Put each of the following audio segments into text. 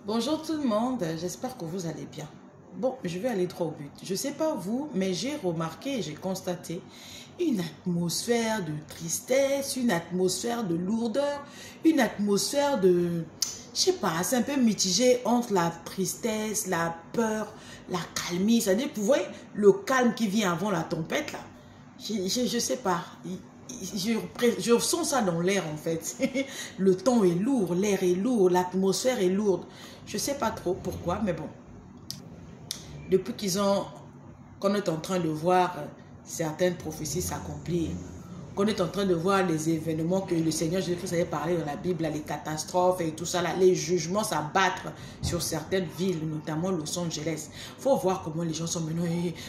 Bonjour tout le monde, j'espère que vous allez bien. Bon, je vais aller droit au but. Je ne sais pas vous, mais j'ai remarqué et j'ai constaté une atmosphère de tristesse, une atmosphère de lourdeur, une atmosphère de... Je sais pas, c'est un peu mitigé entre la tristesse, la peur, la calmie. C'est-à-dire, vous voyez, le calme qui vient avant la tempête, là. Je sais pas. Je ressens ça dans l'air en fait. Le ton est lourd, l'air est lourd, l'atmosphère est lourde. Je sais pas trop pourquoi, mais bon. Depuis qu'on est en train de voir certaines prophéties s'accomplir, qu'on est en train de voir les événements que le Seigneur Jésus-Christ avait parlé dans la Bible, les catastrophes et tout ça, là, les jugements s'abattre sur certaines villes, notamment Los Angeles. Il faut voir comment les gens sont maintenant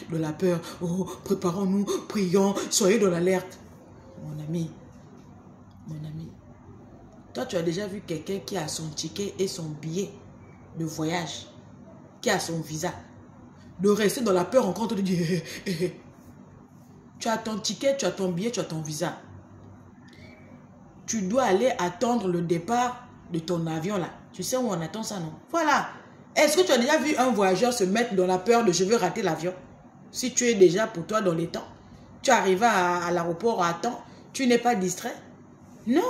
de la peur. Oh, préparons-nous, prions, soyez dans l'alerte. Mon ami, toi tu as déjà vu quelqu'un qui a son ticket et son billet de voyage, qui a son visa, de rester dans la peur encore, de dire, tu as ton ticket, tu as ton billet, tu as ton visa. Tu dois aller attendre le départ de ton avion là. Tu sais où on attend ça, non? Voilà. Est-ce que tu as déjà vu un voyageur se mettre dans la peur de je veux rater l'avion? Si tu es déjà pour toi dans les temps, tu arrives à l'aéroport à temps, tu n'es pas distrait? Non.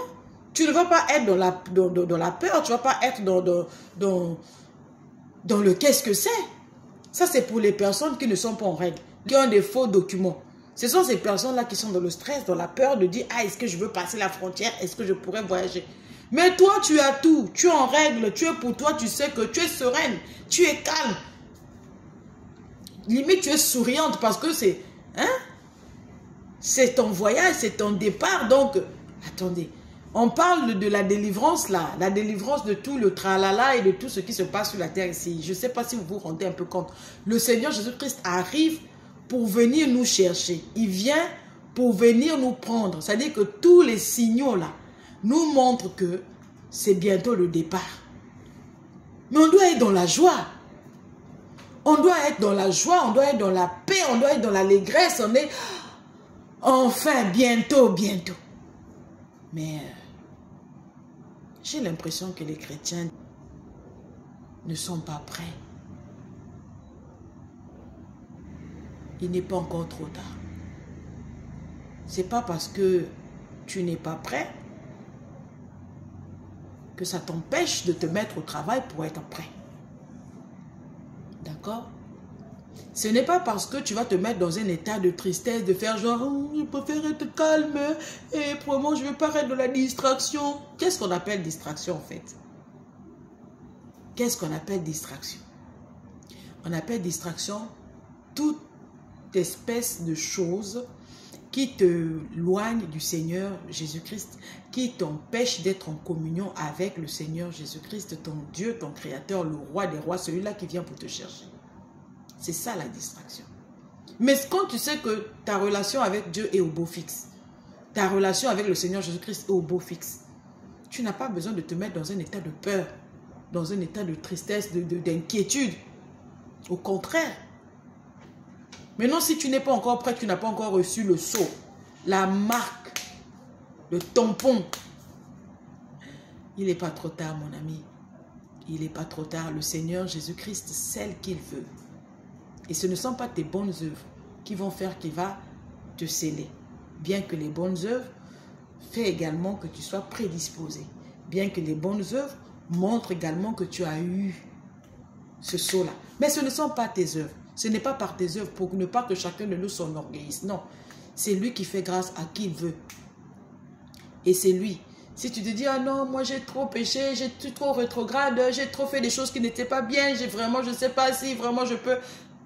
Tu ne vas pas être dans la peur, tu ne vas pas être dans le qu'est-ce que c'est. Ça, c'est pour les personnes qui ne sont pas en règle, qui ont des faux documents. Ce sont ces personnes-là qui sont dans le stress, dans la peur de dire « Ah, est-ce que je veux passer la frontière? Est-ce que je pourrais voyager ?» Mais toi, tu as tout. Tu es en règle, tu es pour toi, tu sais que tu es sereine, tu es calme. Limite, tu es souriante parce que c'est... Hein? C'est ton voyage, c'est ton départ. Donc, attendez. On parle de la délivrance là, la délivrance de tout le tralala et de tout ce qui se passe sur la terre ici. Je ne sais pas si vous vous rendez un peu compte. Le Seigneur Jésus-Christ arrive pour venir nous chercher. Il vient pour venir nous prendre. C'est-à-dire que tous les signaux là nous montrent que c'est bientôt le départ. Mais on doit être dans la joie. On doit être dans la joie, on doit être dans la paix, on doit être dans l'allégresse. On est enfin bientôt, bientôt. Mais... j'ai l'impression que les chrétiens ne sont pas prêts. Il n'est pas encore trop tard. C'est pas parce que tu n'es pas prêt que ça t'empêche de te mettre au travail pour être prêt. D'accord? Ce n'est pas parce que tu vas te mettre dans un état de tristesse, de faire genre, oh, je préfère être calme et pour moi je veux pas être de la distraction. Qu'est-ce qu'on appelle distraction en fait? Qu'est-ce qu'on appelle distraction? On appelle distraction toute espèce de chose qui te loigne du Seigneur Jésus-Christ, qui t'empêche d'être en communion avec le Seigneur Jésus-Christ, ton Dieu, ton Créateur, le roi des rois, celui-là qui vient pour te chercher. C'est ça la distraction. Mais quand tu sais que ta relation avec Dieu est au beau fixe, ta relation avec le Seigneur Jésus-Christ est au beau fixe, tu n'as pas besoin de te mettre dans un état de peur, dans un état de tristesse, d'inquiétude. Au contraire. Maintenant, si tu n'es pas encore prêt, tu n'as pas encore reçu le sceau, la marque, le tampon, il n'est pas trop tard, mon ami. Il n'est pas trop tard. Le Seigneur Jésus-Christ, celle qu'il veut. Et ce ne sont pas tes bonnes œuvres qui vont faire qu'il va te sceller. Bien que les bonnes œuvres font également que tu sois prédisposé. Bien que les bonnes œuvres montrent également que tu as eu ce sceau-là. Mais ce ne sont pas tes œuvres. Ce n'est pas par tes œuvres pour ne pas que chacun de nous s'enorgueillisse. Non. C'est lui qui fait grâce à qui il veut. Et c'est lui. Si tu te dis, ah non, moi j'ai trop péché, j'ai trop rétrograde, j'ai trop fait des choses qui n'étaient pas bien, j'ai vraiment, je ne sais pas si vraiment je peux...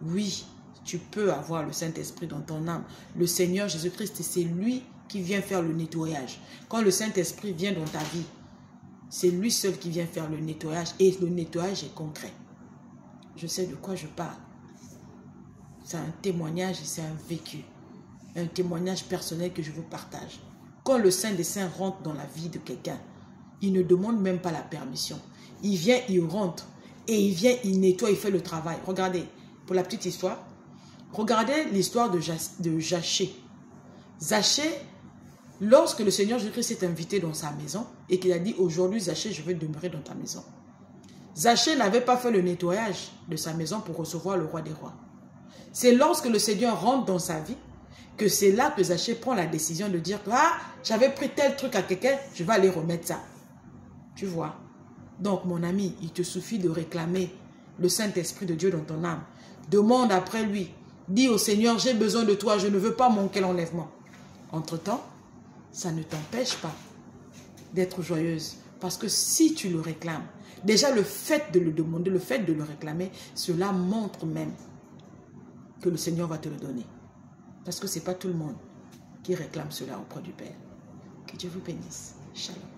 Oui, tu peux avoir le Saint-Esprit dans ton âme. Le Seigneur Jésus-Christ, c'est lui qui vient faire le nettoyage. Quand le Saint-Esprit vient dans ta vie, c'est lui seul qui vient faire le nettoyage. Et le nettoyage est concret. Je sais de quoi je parle. C'est un témoignage et c'est un vécu. Un témoignage personnel que je vous partage. Quand le Saint des Saints rentre dans la vie de quelqu'un, il ne demande même pas la permission. Il vient, il rentre. Et il vient, il nettoie, il fait le travail. Regardez. Pour la petite histoire, regardez l'histoire de Zachée. Zachée, lorsque le Seigneur Jésus-Christ s'est invité dans sa maison et qu'il a dit aujourd'hui, Zachée, je veux demeurer dans ta maison. Zachée n'avait pas fait le nettoyage de sa maison pour recevoir le roi des rois. C'est lorsque le Seigneur rentre dans sa vie que c'est là que Zachée prend la décision de dire que ah, j'avais pris tel truc à quelqu'un, je vais aller remettre ça. Tu vois? Donc mon ami, il te suffit de réclamer le Saint-Esprit de Dieu dans ton âme. Demande après lui. Dis au Seigneur, j'ai besoin de toi, je ne veux pas manquer l'enlèvement. Entre-temps, ça ne t'empêche pas d'être joyeuse. Parce que si tu le réclames, déjà le fait de le demander, le fait de le réclamer, cela montre même que le Seigneur va te le donner. Parce que ce n'est pas tout le monde qui réclame cela auprès du Père. Que Dieu vous bénisse. Shalom.